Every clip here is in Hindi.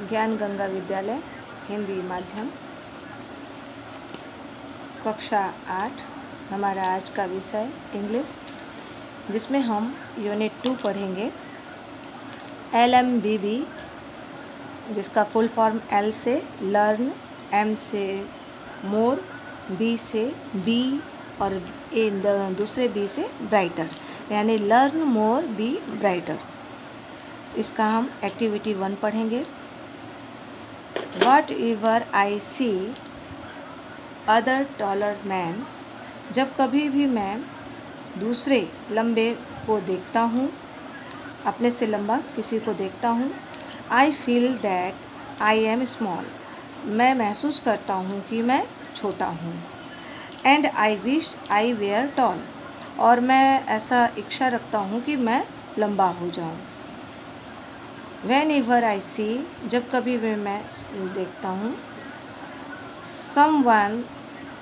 ज्ञान गंगा विद्यालय हिंदी माध्यम कक्षा 8। हमारा आज का विषय इंग्लिश, जिसमें हम यूनिट 2 पढ़ेंगे। LMBB, जिसका फुल फॉर्म L से लर्न, M से मोर, B से बी और दूसरे B से ब्राइटर, यानी लर्न मोर बी ब्राइटर। इसका हम एक्टिविटी 1 पढ़ेंगे। Whatever I see other taller man, जब कभी भी मैं दूसरे लंबे को देखता हूँ, अपने से लंबा किसी को देखता हूँ, I feel that I am small, मैं महसूस करता हूँ कि मैं छोटा हूँ। And I wish I were tall, और मैं ऐसा इच्छा रखता हूँ कि मैं लंबा हो जाऊँ। Whenever I see, जब कभी भी मैं देखता हूँ, someone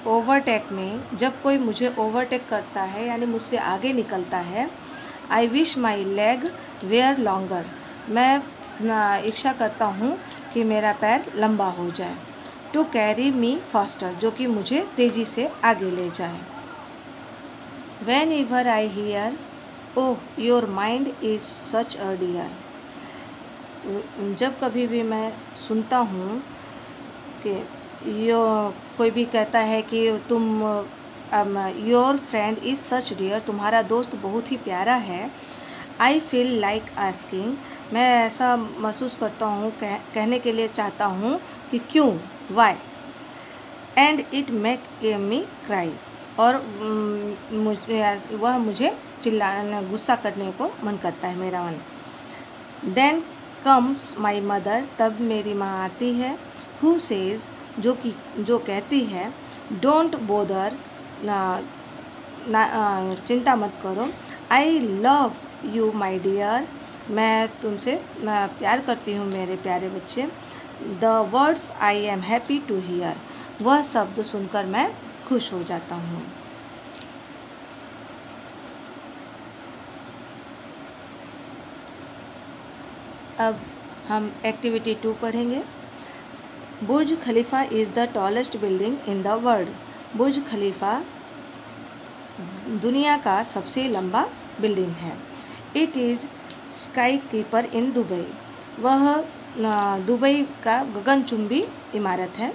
overtake me, जब कोई मुझे ओवरटेक करता है यानी मुझसे आगे निकलता है, I wish my leg were longer, मैं इच्छा करता हूँ कि मेरा पैर लंबा हो जाए। To carry me faster, जो कि मुझे तेज़ी से आगे ले जाए। Whenever I hear, oh your mind is such a dear, जब कभी भी मैं सुनता हूँ कि कोई भी कहता है कि तुम your friend is such dear, तुम्हारा दोस्त बहुत ही प्यारा है। आई फील लाइक आस्किंग, मैं ऐसा महसूस करता हूँ, कहने के लिए चाहता हूँ कि क्यों, why. And it make me cry, और वह मुझे गुस्सा करने को मन करता है, मेरा मन। देन कम्स माई मदर, तब मेरी माँ आती है। हु सेज, जो कहती है, डोंट बोदर, चिंता मत करो। I love you my dear, मैं तुमसे प्यार करती हूँ मेरे प्यारे बच्चे। The words I am happy to hear, वह शब्द सुनकर मैं खुश हो जाता हूँ। अब हम एक्टिविटी 2 पढ़ेंगे। Burj Khalifa is the tallest building in the world, Burj Khalifa दुनिया का सबसे लंबा बिल्डिंग है। It is skyscraper in Dubai, वह दुबई का गगनचुंबी इमारत है।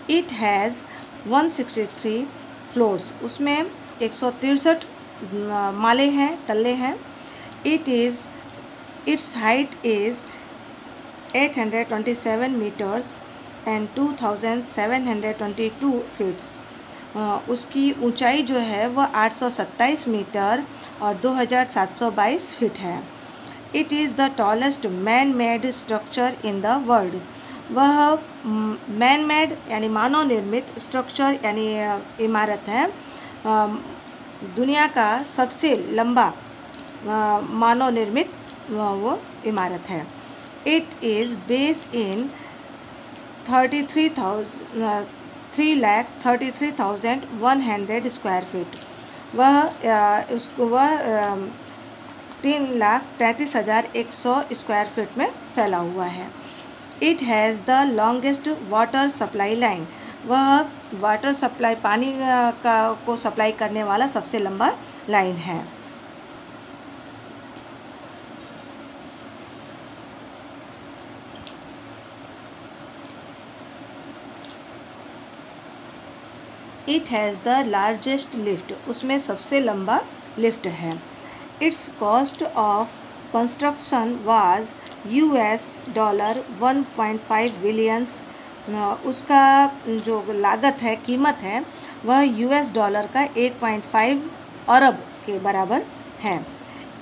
इट हैज़ 163 फ्लोर्स, उसमें 163 माले हैं, तल्ले हैं। Its height is 827 meters and 2722 feet. उसकी ऊंचाई जो है वह 827 मीटर और 2722 फीट है। It is the tallest man made structure in the world, वह मैन मेड यानी मानव निर्मित स्ट्रक्चर यानी इमारत है, दुनिया का सबसे लंबा मानव निर्मित वो इमारत है। It is base in 3,33,100 square feet, वह 3,33,100 स्क्वायर फीट में फैला हुआ है। It has the longest water supply line, वह वाटर सप्लाई पानी को सप्लाई करने वाला सबसे लंबा लाइन है। It has the largest lift, उसमें सबसे लंबा लिफ्ट है। It's cost of construction was $1.5 billions, उसका जो लागत है, कीमत है, वह $1 का 1.5 अरब के बराबर है।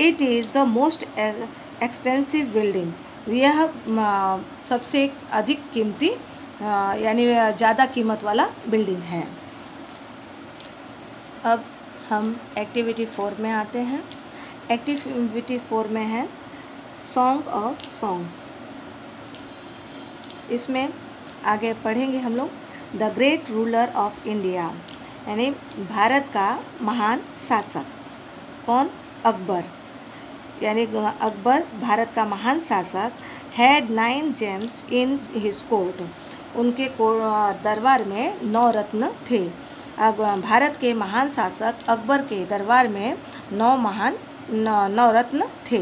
It is the most expensive building, यह सबसे अधिक कीमती यानी ज़्यादा कीमत वाला बिल्डिंग है। अब हम एक्टिविटी 4 में आते हैं। एक्टिविटी 4 में है सॉन्ग ऑफ सॉन्ग्स। इसमें आगे पढ़ेंगे हम लोग the great ruler of India, यानी भारत का महान शासक। कौन? अकबर, यानी अकबर भारत का महान शासक had 9 gems in his court. उनके दरबार में 9 रत्न थे। भारत के महान शासक अकबर के दरबार में 9 रत्न थे।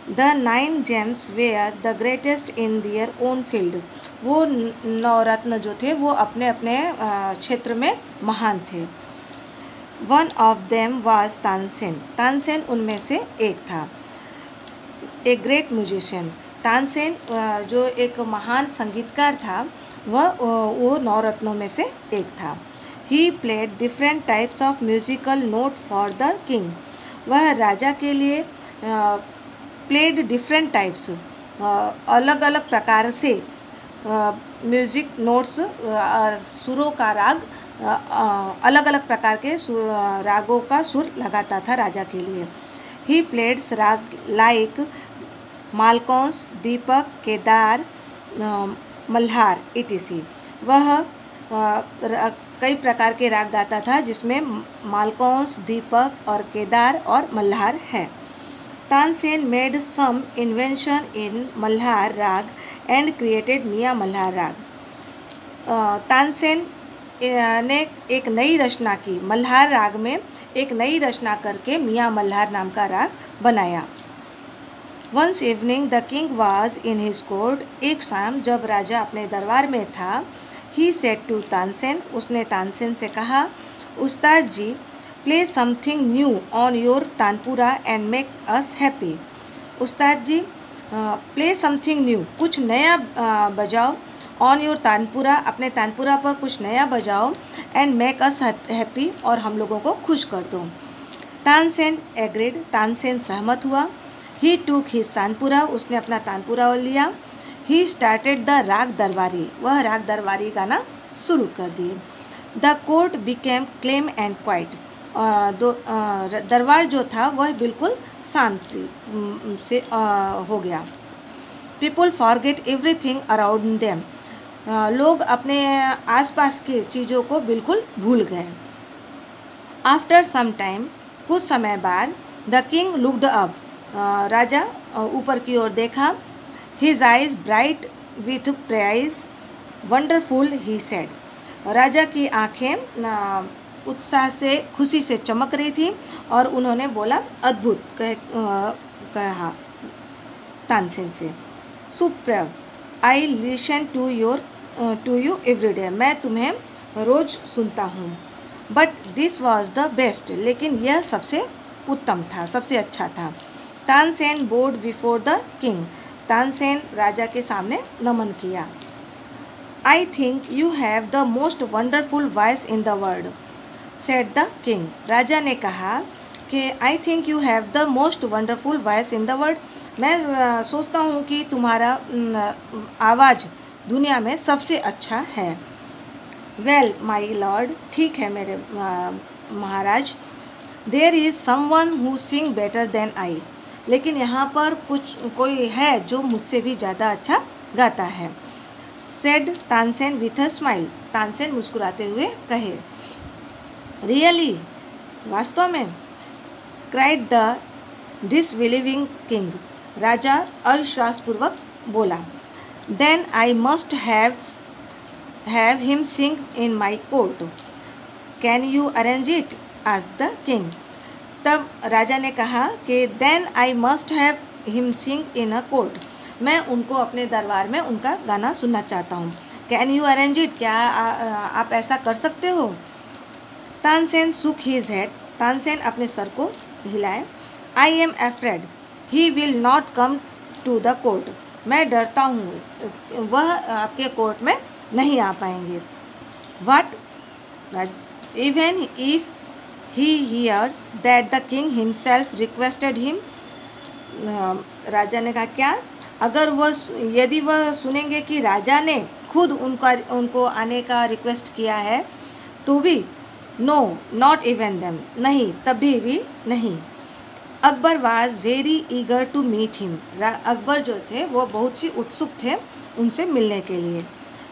The 9 gems were the greatest in their own field. वो 9 रत्न जो थे वो अपने अपने क्षेत्र में महान थे। One of them was Tansen. Tansen उनमें से एक था। A great musician. तानसेन जो एक महान संगीतकार था वो 9 रत्नों में से एक था। He played different types of musical note for the king. वह राजा के लिए प्लेड डिफरेंट टाइप्स अलग अलग प्रकार से म्यूजिक नोट्स सुरों का राग अलग अलग प्रकार के रागों का सुर लगाता था राजा के लिए। ही प्लेड्स राग लाइक मालकौंस, दीपक, केदार, मल्हार etc। वह कई प्रकार के राग गाता था जिसमें मालकौंस, दीपक और केदार और मल्हार है। तानसेन मेड सम इन्वेंशन इन मल्हार राग एंड क्रिएटेड मियाँ मल्हार राग। तानसेन ने एक नई रचना की, मल्हार राग में एक नई रचना करके मियाँ मल्हार नाम का राग बनाया। Once evening the king was in his court. एक शाम जब राजा अपने दरबार में था, ही सेड टू तानसेन। उसने तानसेन से कहा, Ustad ji, play something new on your tanpura and make us happy. Ustad ji, play something new, कुछ नया बजाओ। ऑन योर तानपुरा, अपने तानपुरा पर कुछ नया बजाओ। एंड मेक अस हैप्पी, और हम लोगों को खुश कर दो। तानसेन एग्रीड, तानसेन सहमत हुआ। ही टूक हिज तानपुरा, उसने अपना तानपुरा लिया। ही स्टार्टेड द राग दरबारी, वह राग दरबारी गाना शुरू कर दिए। The court became claim and quite. दरबार जो था वह बिल्कुल शांति से हो गया। People forget everything around them. लोग अपने आसपास के चीज़ों को बिल्कुल भूल गए। आफ्टर सम टाइम, कुछ समय बाद, द किंग लुक्ड अप, राजा ऊपर की ओर देखा। His eyes bright with praise, wonderful he said. राजा की आँखें उत्साह से, खुशी से चमक रही थी और उन्होंने बोला, अद्भुत कहा तानसेन से। Superb, I listen to you every day. मैं तुम्हें रोज़ सुनता हूँ। But this was the best, लेकिन यह सबसे उत्तम था, सबसे अच्छा था। Tansen bowed before the king. Tansen राजा के सामने नमन किया। I think you have the most wonderful voice in the world, said the king. राजा ने कहा कि I think you have the most wonderful voice in the world. मैं सोचता हूँ कि तुम्हारा आवाज़ दुनिया में सबसे अच्छा है। वेल माई लॉर्ड, ठीक है मेरे महाराज। There is someone who sing better than I. लेकिन यहाँ पर कोई है जो मुझसे भी ज़्यादा अच्छा गाता है। Said Tansen with a smile. Tansen मुस्कुराते हुए कहे। रियली, वास्तव में। Cried the disbelieving king. राजा अविश्वासपूर्वक बोला। Then I must have him sing in my court. Can you arrange it? Asked the king. तब राजा ने कहा कि then I must have him sing in a court. मैं उनको अपने दरबार में उनका गाना सुनना चाहता हूँ। Can you arrange it? क्या आप ऐसा कर सकते हो? तानसेन सुक हिज हेड। तानसेन अपने सर को हिलाए। I am afraid he will not come to the court. मैं डरता हूँ, वह आपके कोर्ट में नहीं आ पाएंगे। What? Even if he hears that the king himself requested him. राजा ने कहा, क्या? अगर यदि वह सुनेंगे कि राजा ने खुद उनको आने का रिक्वेस्ट किया है तो भी? No, not even them. नहीं, तभी भी नहीं। Akbar was very eager to meet him. Akbar जो थे वो बहुत ही उत्सुक थे उनसे मिलने के लिए।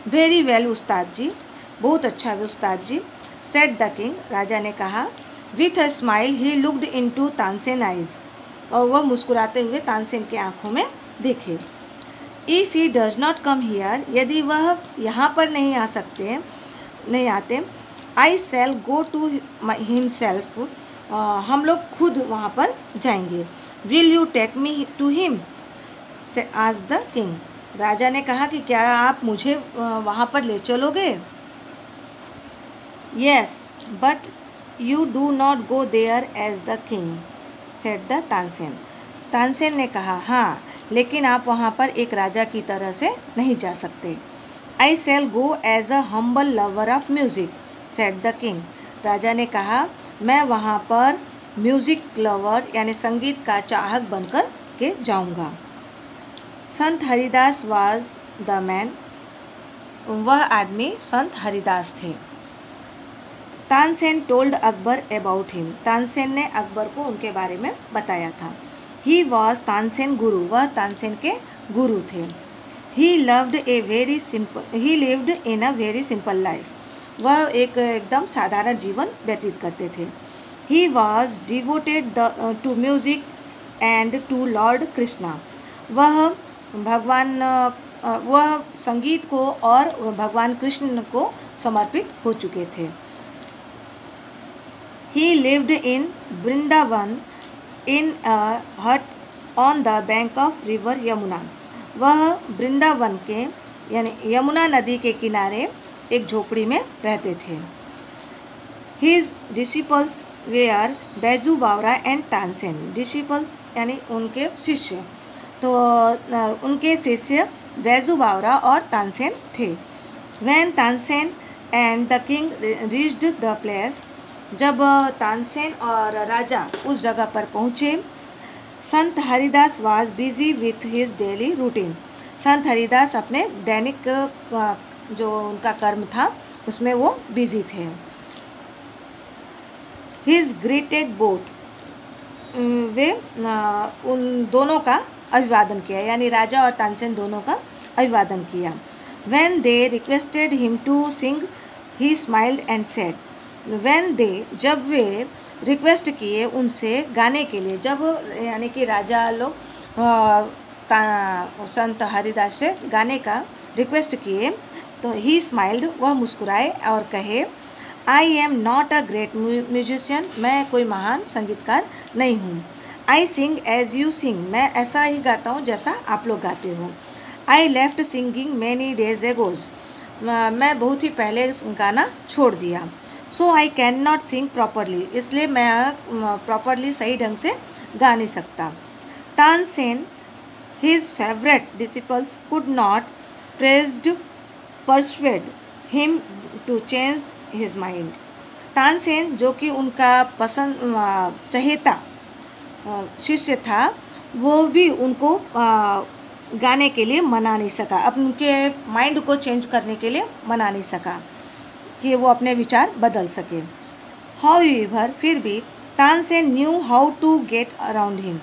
वेरी वेल उस्ताद जी, बहुत अच्छा है उस्ताद जी, सेड द किंग। राजा ने कहा। With a smile he looked into Tansen eyes. और वह मुस्कुराते हुए तानसेन की आंखों में देखे। If he does not come here, यदि वह यहाँ पर नहीं आते, I shall go to himself, हम लोग खुद वहाँ पर जाएंगे। Will you take me to him, आज द किंग, राजा ने कहा कि क्या आप मुझे वहाँ पर ले चलोगे। Yes but you do not go there as the king, said the Tansen, Tansen ने कहा हाँ, लेकिन आप वहाँ पर एक राजा की तरह से नहीं जा सकते। I shall go as a humble lover of music, said the king, राजा ने कहा मैं वहाँ पर म्यूज़िक लवर यानी संगीत का चाहक बनकर के जाऊँगा। संत हरिदास वाज द मैन, वह आदमी संत हरिदास थे। Tansen told Akbar about him, Tansen ने अकबर को उनके बारे में बताया था। ही वॉज तानसेन गुरु, वह तानसेन के गुरु थे। He lived in a very simple life, वह एक एकदम साधारण जीवन व्यतीत करते थे। He was devoted to music and to Lord Krishna, वह संगीत को और भगवान कृष्ण को समर्पित हो चुके थे। ही लिव्ड इन वृंदावन इन अ हट on the bank of river Yamuna, वह वृंदावन के यानी यमुना नदी के किनारे एक झोपड़ी में रहते थे। His disciples where Baiju Bawra and Tansen, disciples यानी उनके शिष्य, तो उनके शिष्य बैजू बावरा और तानसेन थे। When Tansen and the king reached the place, जब तानसेन और राजा उस जगह पर पहुँचे, संत Haridas was busy with his daily routine, संत हरिदास अपने दैनिक जो उनका कर्म था उसमें वो बिजी थे। हिज ग्रीटेड बोथ, वे उन दोनों का अभिवादन किया, यानी राजा और तानसेन दोनों का अभिवादन किया। When they requested him to sing he smiled and said, when they, जब वे रिक्वेस्ट किए उनसे गाने के लिए, जब यानी कि राजा लोग संत हरिदास से गाने का रिक्वेस्ट किए तो ही स्माइल्ड, वह मुस्कुराए और कहे I am not a great musician, मैं कोई महान संगीतकार नहीं हूँ। आई सिंग एज यू सिंग, मैं ऐसा ही गाता हूँ जैसा आप लोग गाते हो। I left singing many days ago, मैं बहुत ही पहले गाना छोड़ दिया। So I can not sing properly, इसलिए मैं प्रॉपरली सही ढंग से गा नहीं सकता। Tansen his favourite disciples could not persuade him to change his mind, Tansen जो कि उनका पसंद चहेता शिष्य था, वो भी उनको गाने के लिए मना नहीं सका, उनके माइंड को चेंज करने के लिए मना नहीं सका कि वो अपने विचार बदल सके। हाउएवर, फिर भी Tansen knew how to get around him,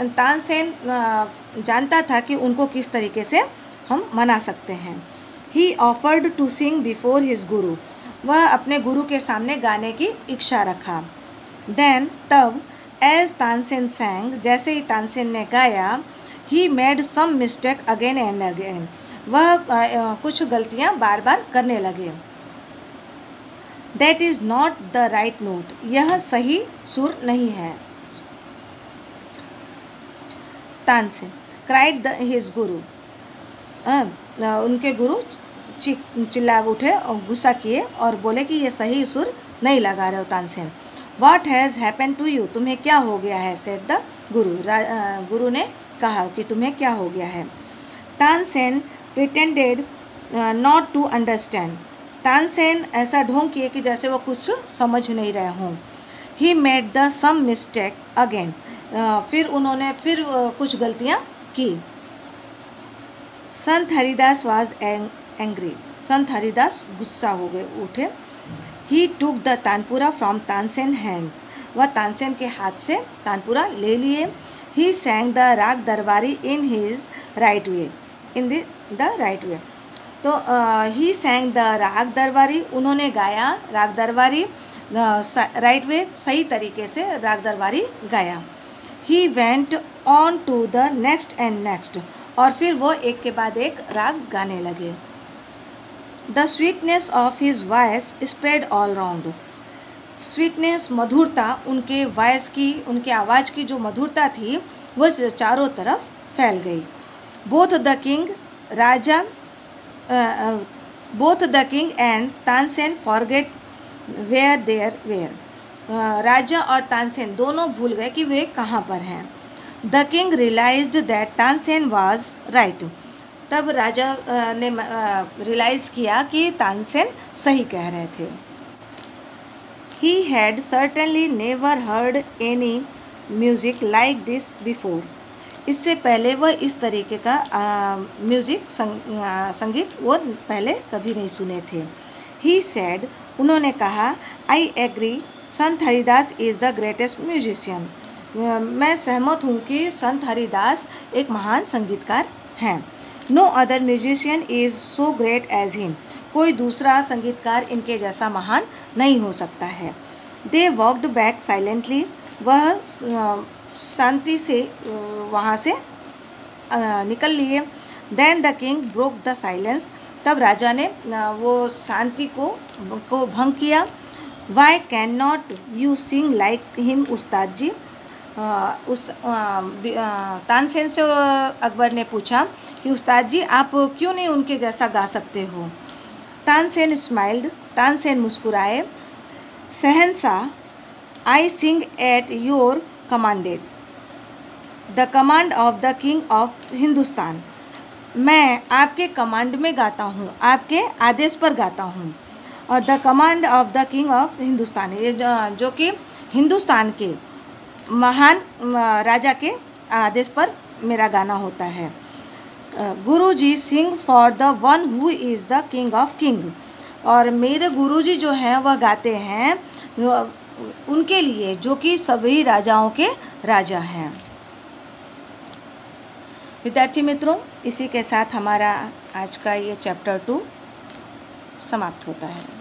Tansen जानता था कि उनको किस तरीके से हम मना सकते हैं। He offered to sing before his guru, वह अपने गुरु के सामने गाने की इच्छा रखा। देन, तब, एज तानसेन सैंग, जैसे ही तानसेन ने गाया, he made some mistake again and again, वह कुछ गलतियाँ बार बार करने लगे। That is not the right note, यह सही सुर नहीं है। तानसेन क्राइड हिज गुरु, उनके गुरु चिल्ला उठे और गुस्सा किए और बोले कि ये सही सुर नहीं लगा रहे हो Tansen. What has happened to you, तुम्हें क्या हो गया है, सेड द गुरु, गुरु ने कहा कि तुम्हें क्या हो गया है। Tansen pretended not to understand, Tansen ऐसा ढोंग किए कि जैसे वो कुछ समझ नहीं रहे हों। He made the same mistake again, फिर उन्होंने कुछ गलतियाँ की। संत हरिदास वाज एंग्री, संत हरिदास गुस्सा हो गए उठे। He took the tanpura from Tansen hands, वह तानसेन के हाथ से तानपुरा ले लिए। ही सैंग द राग दरबारी in his right way, in the right way, तो ही सैंग द राग दरबारी, उन्होंने गाया राग दरबारी राइट वे, सही तरीके से राग दरबारी गाया। He went on to the next and next, और फिर वो एक के बाद एक राग गाने लगे। The sweetness of his voice spread all round. Sweetness, मधुरता, उनके वॉइस की, उनके आवाज़ की जो मधुरता थी वो चारों तरफ फैल गई। बोथ द किंग राजा both the king and Tansen forget where there were. राजा और तानसेन दोनों भूल गए कि वे कहाँ पर हैं। The king realised that Tansen was right. तब राजा ने रियलाइज़ किया कि तानसेन सही कह रहे थे। He had certainly never heard any music like this before. इससे पहले वह इस तरीके का संगीत वो पहले कभी नहीं सुने थे। He said, उन्होंने कहा, I agree, Sant Haridas is the greatest musician. मैं सहमत हूँ कि संत हरिदास एक महान संगीतकार हैं। No other musician is so great as him. कोई दूसरा संगीतकार इनके जैसा महान नहीं हो सकता है। They walked back silently. वह शांति से वहाँ से निकल लिए। Then the king broke the silence. तब राजा ने वो शांति को भंग किया। Why can not you sing like him Ustad ji. Tansen से अकबर ने पूछा कि उस्ताद जी आप क्यों नहीं उनके जैसा गा सकते हो। तानसेन स्माइल्ड। तानसेन मुस्कुराए। Shahenshah, I sing at your commanded the command of the king of Hindustan. मैं आपके कमांड में गाता हूँ, आपके आदेश पर गाता हूँ। और the command of the king of Hindustan, ये जो कि हिंदुस्तान के महान राजा के आदेश पर मेरा गाना होता है। Guruji sing for the one who is the king of king. और मेरे गुरुजी जो हैं वह गाते हैं उनके लिए जो कि सभी राजाओं के राजा हैं। विद्यार्थी मित्रों, इसी के साथ हमारा आज का ये चैप्टर 2 समाप्त होता है।